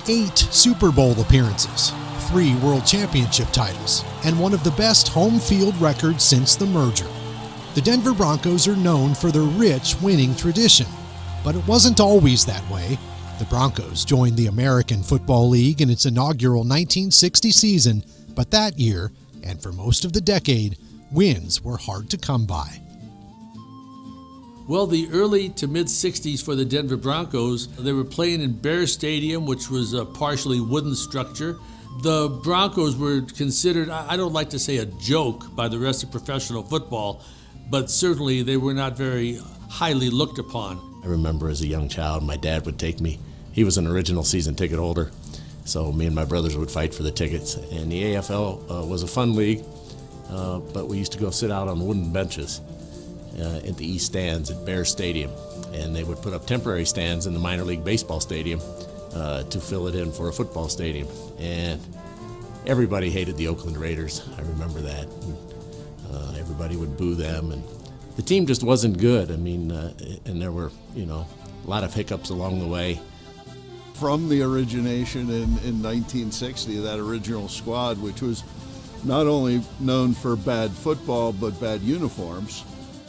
8 Super Bowl appearances, 3 World Championship titles, and one of the best home field records since the merger. The Denver Broncos are known for their rich winning tradition, but it wasn't always that way. The Broncos joined the American Football League in its inaugural 1960 season, but that year, and for most of the decade, wins were hard to come by. Well, the early to mid-'60s for the Denver Broncos, they were playing in Bear Stadium, which was a partially wooden structure. The Broncos were considered, I don't like to say a joke by the rest of professional football, but certainly they were not very highly looked upon. I remember as a young child, my dad would take me. He was an original season ticket holder, so me and my brothers would fight for the tickets. And the AFL was a fun league, but we used to go sit out on wooden benches at the east stands at Bear Stadium, and they would put up temporary stands in the minor league baseball stadium to fill it in for a football stadium. And everybody hated the Oakland Raiders. I remember that. And, everybody would boo them, and the team just wasn't good. I mean, and there were, a lot of hiccups along the way. From the origination in 1960, that original squad, which was not only known for bad football but bad uniforms,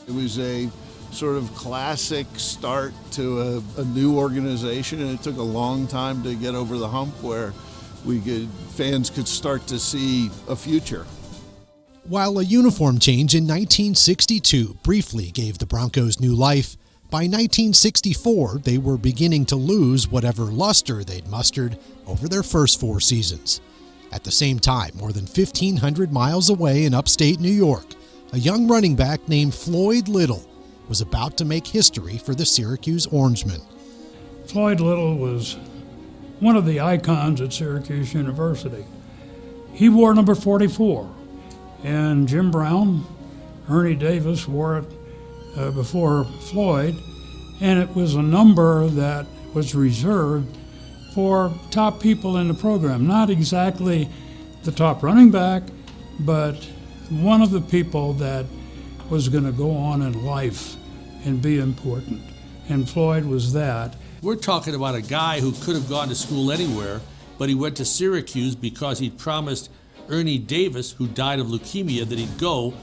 it was a sort of classic start to a new organization, and it took a long time to get over the hump where fans could start to see a future. While a uniform change in 1962 briefly gave the Broncos new life, by 1964 they were beginning to lose whatever luster they'd mustered over their first 4 seasons. At the same time, more than 1,500 miles away in upstate New York, a young running back named Floyd Little was about to make history for the Syracuse Orangemen. Floyd Little was one of the icons at Syracuse University. He wore number 44, and Jim Brown, Ernie Davis wore it before Floyd, and it was a number that was reserved for top people in the program. Not exactly the top running back, but one of the people that was going to go on in life and be important, and Floyd was that. We're talking about a guy who could have gone to school anywhere, but he went to Syracuse because he'd promised Ernie Davis, who died of leukemia, that he'd go.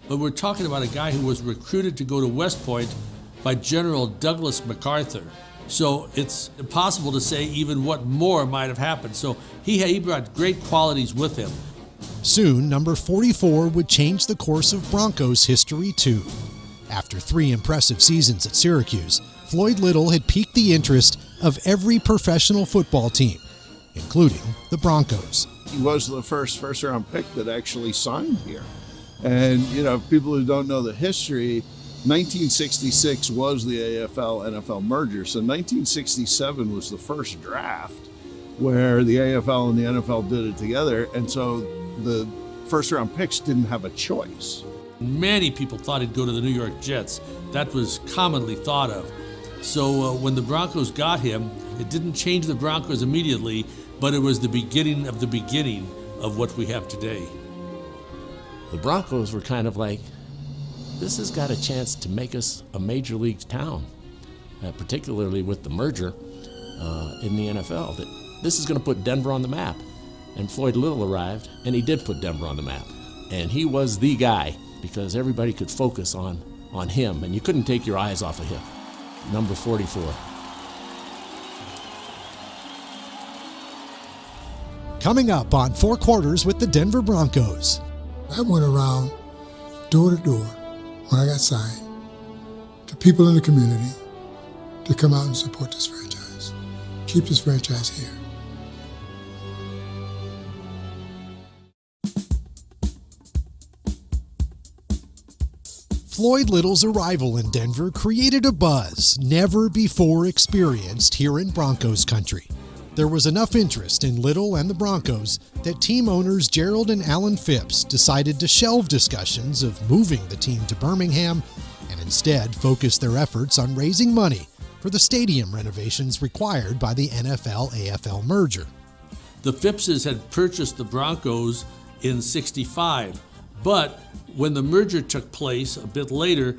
But we're talking about a guy who was recruited to go to West Point by General Douglas MacArthur. So it's impossible to say even what more might have happened. So he brought great qualities with him. Soon, number 44 would change the course of Broncos history too. After 3 impressive seasons at Syracuse, Floyd Little had piqued the interest of every professional football team, including the Broncos. He was the first round pick that actually signed here. And, people who don't know the history, 1966 was the AFL-NFL merger. So 1967 was the first draft where the AFL and the NFL did it together. And so the first-round picks didn't have a choice. Many people thought he'd go to the New York Jets. That was commonly thought of. So when the Broncos got him, it didn't change the Broncos immediately, but it was the beginning of what we have today. The Broncos were kind of like, this has got a chance to make us a major league town, particularly with the merger in the NFL. That this is going to put Denver on the map. And Floyd Little arrived, and he did put Denver on the map. And he was the guy because everybody could focus on him, and you couldn't take your eyes off of him. Number 44. Coming up on 4 Quarters with the Denver Broncos. I went around door to door when I got signed to people in the community to come out and support this franchise, keep this franchise here. Floyd Little's arrival in Denver created a buzz never before experienced here in Broncos country. There was enough interest in Little and the Broncos that team owners Gerald and Alan Phipps decided to shelve discussions of moving the team to Birmingham and instead focus their efforts on raising money for the stadium renovations required by the NFL-AFL merger. The Phippses had purchased the Broncos in '65, but when the merger took place a bit later,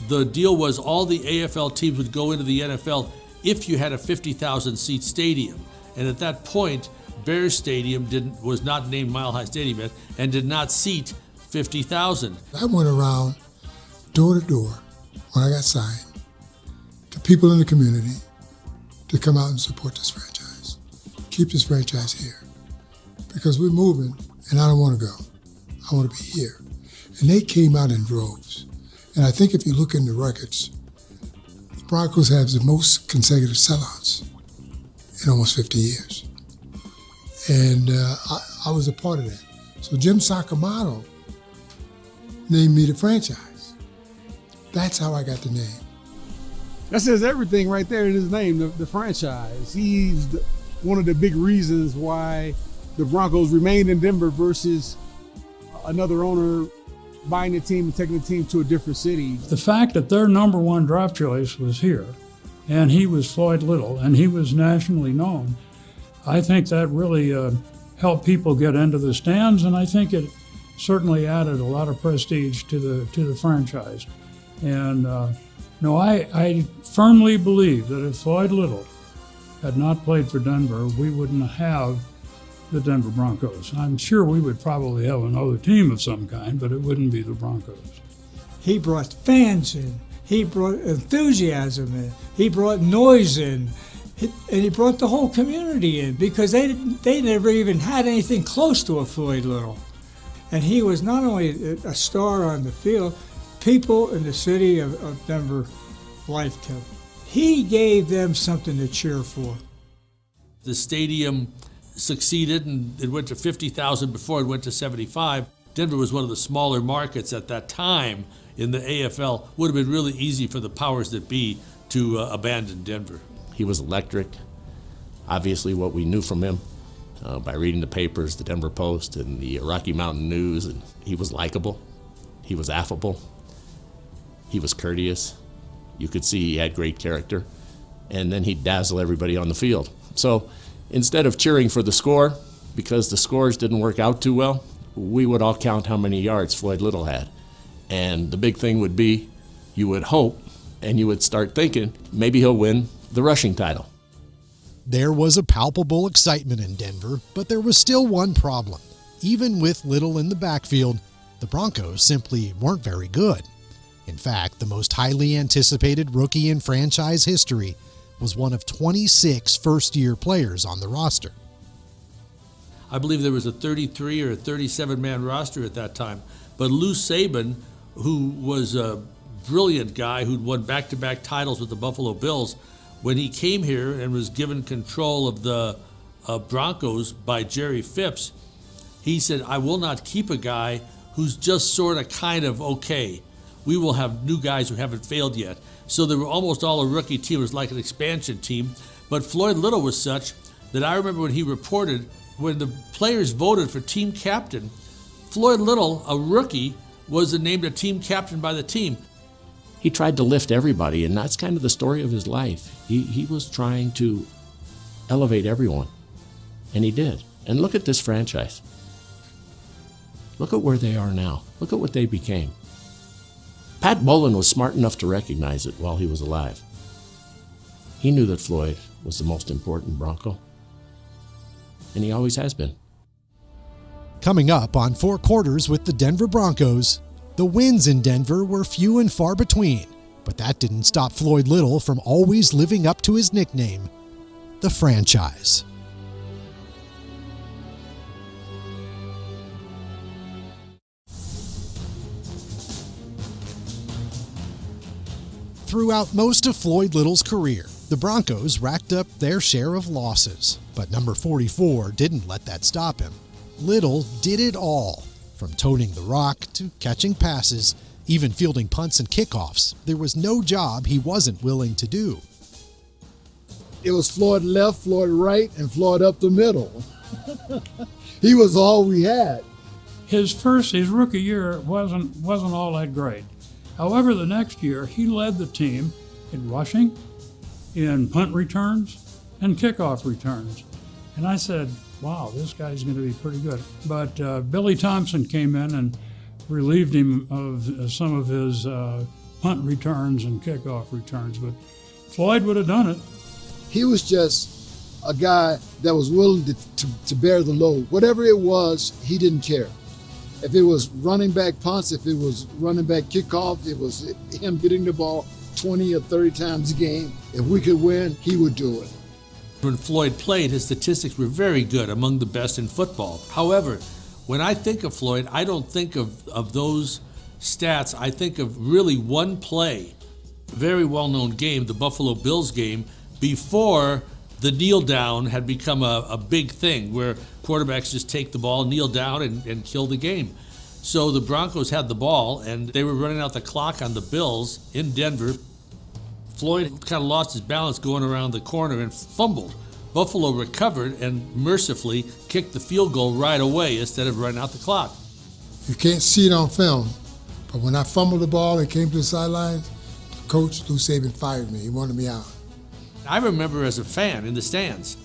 the deal was all the AFL teams would go into the NFL if you had a 50,000 seat stadium. And at that point, Bears Stadium was not named Mile High Stadium yet and did not seat 50,000. I went around door to door when I got signed to people in the community to come out and support this franchise. Keep this franchise here. Because we're moving, and I don't want to go. I want to be here. And they came out in droves. And I think if you look in the records, the Broncos have the most consecutive sellouts in almost 50 years. And I was a part of that. So Jim Sakamoto named me the franchise. That's how I got the name. That says everything right there in his name, the franchise. He's one of the big reasons why the Broncos remained in Denver versus another owner buying the team and taking the team to a different city. The fact that their number one draft choice was here, and he was Floyd Little, and he was nationally known, I think that really helped people get into the stands, and I think it certainly added a lot of prestige to the franchise. And no, I firmly believe that if Floyd Little had not played for Denver, we wouldn't have the Denver Broncos. I'm sure we would probably have another team of some kind, but it wouldn't be the Broncos. He brought fans in. He brought enthusiasm in. He brought noise in. And he brought the whole community in because they never even had anything close to a Floyd Little. And he was not only a star on the field, people in the city of Denver liked him. He gave them something to cheer for. The stadium succeeded, and it went to 50,000 before it went to 75. Denver was one of the smaller markets at that time in the AFL. Would have been really easy for the powers that be to abandon Denver. He was electric. Obviously, what we knew from him by reading the papers, the Denver Post and the Rocky Mountain News, and he was likable. He was affable. He was courteous. You could see he had great character. And then he'd dazzle everybody on the field. So instead of cheering for the score, because the scores didn't work out too well, we would all count how many yards Floyd Little had. And the big thing would be, you would hope, and you would start thinking, maybe he'll win the rushing title. There was a palpable excitement in Denver, but there was still one problem. Even with Little in the backfield, the Broncos simply weren't very good. In fact, the most highly anticipated rookie in franchise history was one of 26 first-year players on the roster. I believe there was a 33 or a 37-man roster at that time. But Lou Saban, who was a brilliant guy who'd won back-to-back titles with the Buffalo Bills, when he came here and was given control of the Broncos by Jerry Phipps, he said, I will not keep a guy who's just sort of kind of okay. We will have new guys who haven't failed yet. So they were almost all a rookie team. It was like an expansion team. But Floyd Little was such that I remember when he reported, when the players voted for team captain, Floyd Little, a rookie, was named a team captain by the team. He tried to lift everybody, and that's kind of the story of his life. He was trying to elevate everyone, and he did. And look at this franchise. Look at where they are now. Look at what they became. Pat Bowlen was smart enough to recognize it while he was alive. He knew that Floyd was the most important Bronco, and he always has been. Coming up on Four Quarters with the Denver Broncos, the wins in Denver were few and far between, but that didn't stop Floyd Little from always living up to his nickname, the franchise. Throughout most of Floyd Little's career, the Broncos racked up their share of losses, but number 44 didn't let that stop him. Little did it all, from toting the rock to catching passes, even fielding punts and kickoffs. There was no job he wasn't willing to do. It was Floyd left, Floyd right, and Floyd up the middle. He was all we had. His rookie year wasn't all that great. However, the next year, he led the team in rushing, in punt returns, and kickoff returns. And I said, wow, this guy's going to be pretty good. But Billy Thompson came in and relieved him of some of his punt returns and kickoff returns. But Floyd would have done it. He was just a guy that was willing to bear the load. Whatever it was, he didn't care. If it was running back punts, if it was running back kickoff, it was him getting the ball 20 or 30 times a game. If we could win, he would do it. When Floyd played, his statistics were very good, among the best in football. However, when I think of Floyd, I don't think of those stats. I think of really one play, very well-known game, the Buffalo Bills game, before the kneel down had become a big thing, where quarterbacks just take the ball, kneel down, and kill the game. So the Broncos had the ball, and they were running out the clock on the Bills in Denver. Floyd kind of lost his balance going around the corner and fumbled. Buffalo recovered and mercifully kicked the field goal right away instead of running out the clock. You can't see it on film, but when I fumbled the ball and came to the sidelines, Coach Lou Saban fired me. He wanted me out. I remember as a fan in the stands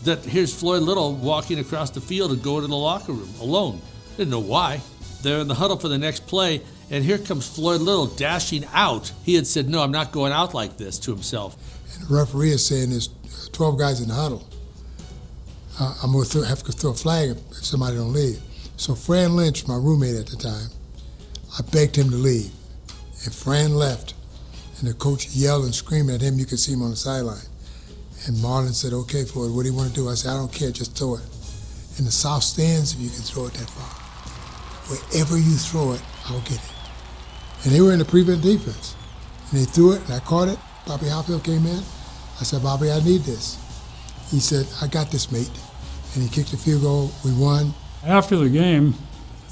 that here's Floyd Little walking across the field and going to the locker room alone. Didn't know why. They're in the huddle for the next play, and here comes Floyd Little dashing out. He had said, "No, I'm not going out like this," to himself. And the referee is saying there's 12 guys in the huddle. I'm going to have to throw a flag if somebody don't leave. So Fran Lynch, my roommate at the time, I begged him to leave. And Fran left. And the coach yelled and screamed at him. You could see him on the sideline. And Marlon said, "Okay, Floyd, what do you want to do?" I said, "I don't care, just throw it. In the south stands, if you can throw it that far. Wherever you throw it, I'll get it." And they were in the prevent defense. And they threw it, and I caught it. Bobby Hopfield came in. I said, "Bobby, I need this." He said, "I got this, mate." And he kicked the field goal. We won. After the game,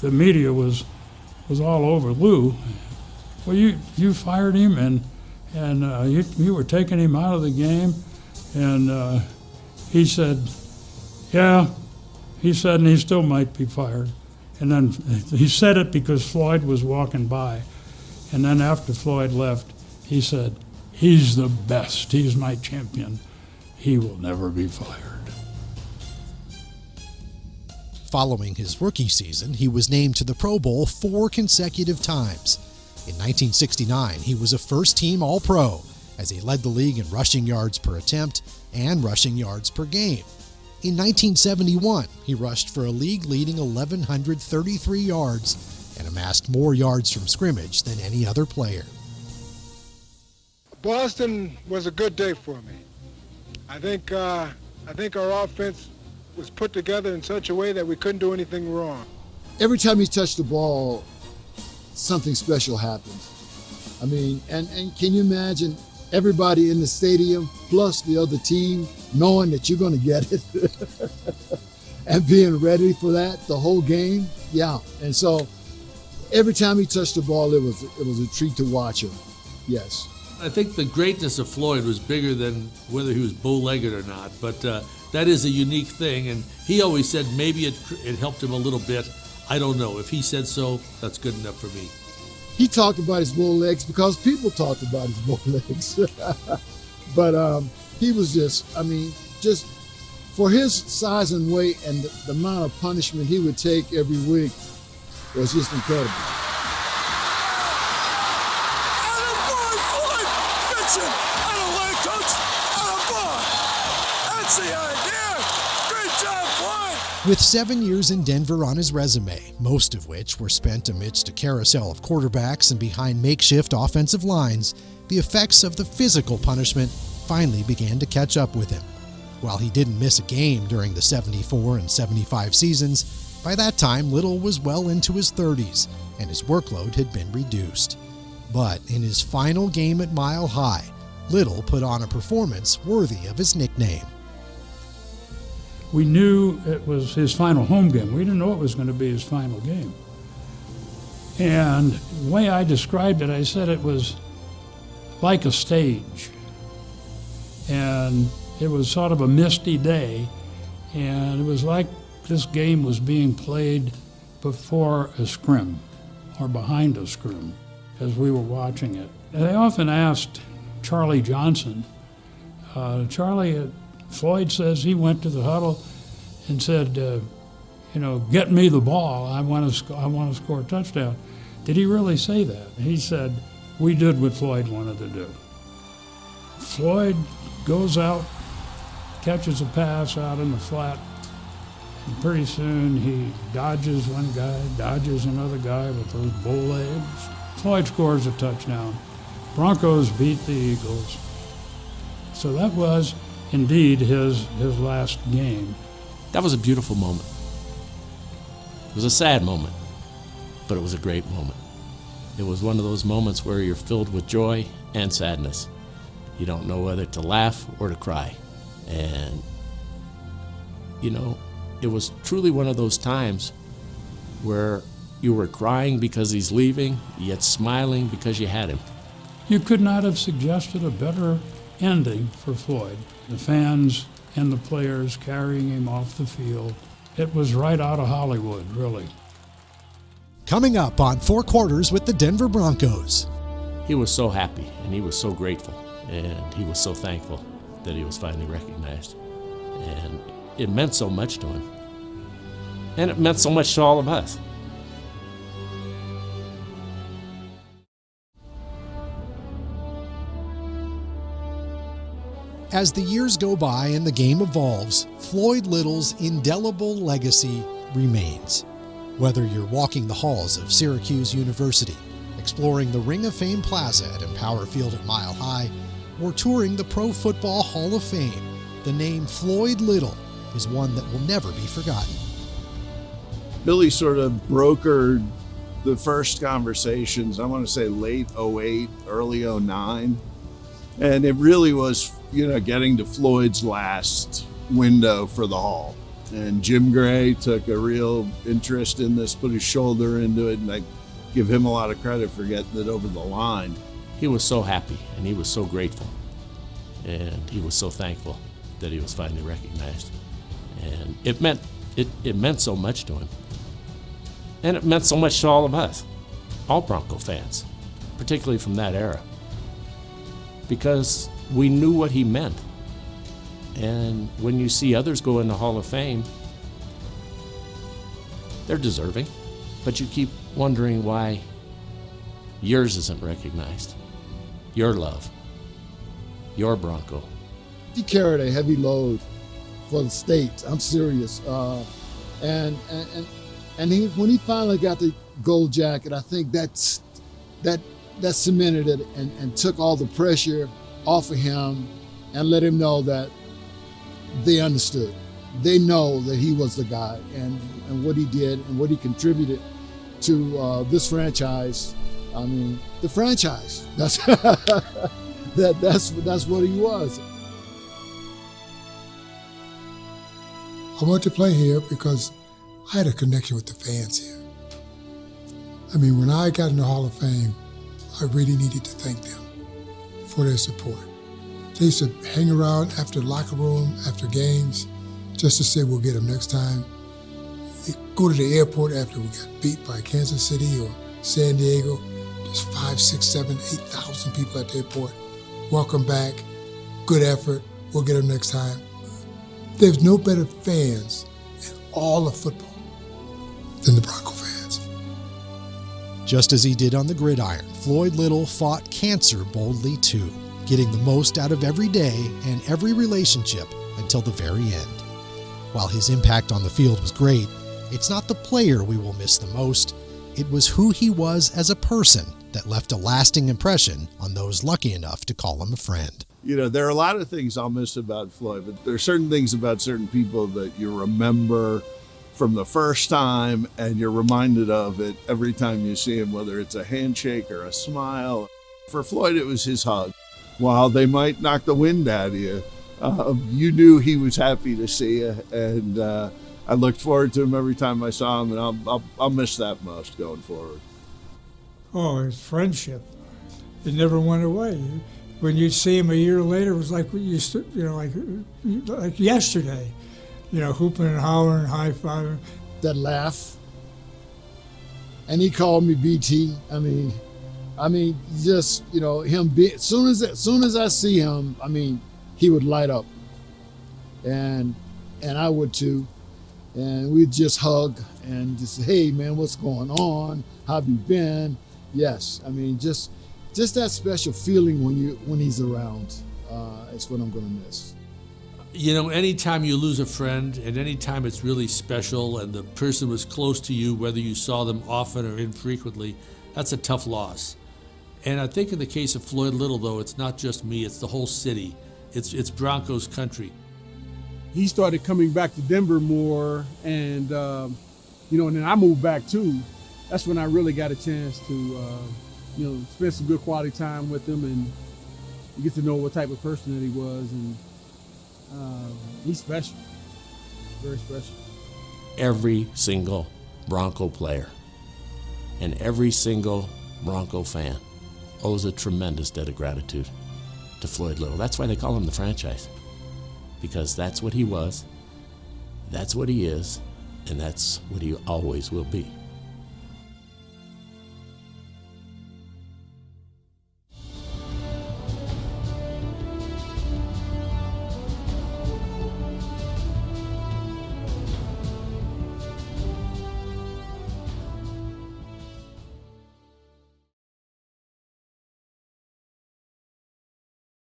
the media was all over Lou. Well, you fired him, and you were taking him out of the game. And he said, "Yeah," he said, "and he still might be fired." And then he said it because Floyd was walking by. And then after Floyd left, he said, "He's the best. He's my champion. He will never be fired." Following his rookie season, he was named to the Pro Bowl 4 consecutive times. In 1969, he was a first-team All-Pro as he led the league in rushing yards per attempt and rushing yards per game. In 1971, he rushed for a league-leading 1,133 yards and amassed more yards from scrimmage than any other player. Boston was a good day for me. I think our offense was put together in such a way that we couldn't do anything wrong. Every time he touched the ball, something special happened. I mean, and can you imagine everybody in the stadium plus the other team knowing that you're going to get it and being ready for that the whole game? Yeah. And so every time he touched the ball, it was a treat to watch him. Yes. I think the greatness of Floyd was bigger than whether he was bow-legged or not, but that is a unique thing, and he always said maybe it helped him a little bit. I don't know. If he said so, that's good enough for me. He talked about his bow legs because people talked about his bow legs. But he was just for his size and weight and the amount of punishment he would take every week was just incredible. With 7 years in Denver on his resume, most of which were spent amidst a carousel of quarterbacks and behind makeshift offensive lines, the effects of the physical punishment finally began to catch up with him. While he didn't miss a game during the 74 and 75 seasons, by that time Little was well into his 30s and his workload had been reduced. But in his final game at Mile High, Little put on a performance worthy of his nickname. We knew it was his final home game. We didn't know it was going to be his final game. And the way I described it, I said it was like a stage. And it was sort of a misty day. And it was like this game was being played before a scrim or behind a scrim as we were watching it. And I often asked Charlie Johnson, Floyd says he went to the huddle and said, "Get me the ball. I want to score a touchdown." Did he really say that? He said, "We did what Floyd wanted to do." Floyd goes out catches a pass out in the flat, and pretty soon he dodges one guy, dodges another guy with those bull legs. Floyd scores a touchdown. Broncos beat the Eagles. So that was indeed his last game. That was a beautiful moment. It was a sad moment, but it was a great moment. It was one of those moments where you're filled with joy and sadness. You don't know whether to laugh or to cry. And, it was truly one of those times where you were crying because he's leaving, yet smiling because you had him. You could not have suggested a better ending for Floyd. The fans and the players carrying him off the field. It was right out of Hollywood, really. Coming up on Four Quarters with the Denver Broncos. He was so happy, and he was so grateful, and he was so thankful that he was finally recognized. And it meant so much to him. And it meant so much to all of us. As the years go by and the game evolves, Floyd Little's indelible legacy remains. Whether you're walking the halls of Syracuse University, exploring the Ring of Fame Plaza at Empower Field at Mile High, or touring the Pro Football Hall of Fame, the name Floyd Little is one that will never be forgotten. Billy sort of brokered the first conversations, I want to say late 08, early 09. And it really was, getting to Floyd's last window for the Hall. And Jim Gray took a real interest in this, put his shoulder into it, and I give him a lot of credit for getting it over the line. He was so happy, and he was so grateful, and he was so thankful that he was finally recognized. And it meant so much to him. And it meant so much to all of us, all Bronco fans, particularly from that era, because we knew what he meant. And when you see others go in the Hall of Fame, they're deserving, but you keep wondering why yours isn't recognized. Your love, your Bronco. He carried a heavy load for the state. I'm serious. And when he finally got the gold jacket, I think that cemented it and took all the pressure off of him and let him know that they understood. They know that he was the guy and what he did and what he contributed to this franchise. I mean, the franchise. That's that's what he was. I wanted to play here because I had a connection with the fans here. I mean, when I got in the Hall of Fame, I really needed to thank them for their support. They used to hang around after the locker room, after games, just to say we'll get them next time. They go to the airport after we got beat by Kansas City or San Diego. There's 5, 6, 7, 8,000 people at the airport. Welcome back, good effort, we'll get them next time. There's no better fans in all of football than the Bronco fans. Just as he did on the gridiron, Floyd Little fought cancer boldly too, getting the most out of every day and every relationship until the very end. While his impact on the field was great, it's not the player we will miss the most. It was who he was as a person that left a lasting impression on those lucky enough to call him a friend. There are a lot of things I'll miss about Floyd, but there are certain things about certain people that you remember from the first time and you're reminded of it every time you see him, whether it's a handshake or a smile. For Floyd, it was his hug. While they might knock the wind out of you, you knew he was happy to see you, and I looked forward to him every time I saw him, and I'll miss that most going forward. Oh, his friendship. It never went away. When you'd see him a year later, it was like like yesterday, hooping and hollering, high-fiving. That laugh. And he called me BT. I mean, just, him as soon as I see him, he would light up. And I would too. And we'd just hug and just say, hey man, what's going on? How have you been? Yes, just that special feeling when he's around is what I'm gonna miss. You know, anytime you lose a friend and anytime it's really special and the person was close to you, whether you saw them often or infrequently, that's a tough loss. And I think in the case of Floyd Little, though, it's not just me, it's the whole city. It's Broncos country. He started coming back to Denver more, and and then I moved back too. That's when I really got a chance to spend some good quality time with him and get to know what type of person that he was. And he's special, very special. Every single Bronco player and every single Bronco fan owes a tremendous debt of gratitude to Floyd Little. That's why they call him the franchise, because that's what he was, that's what he is, and that's what he always will be.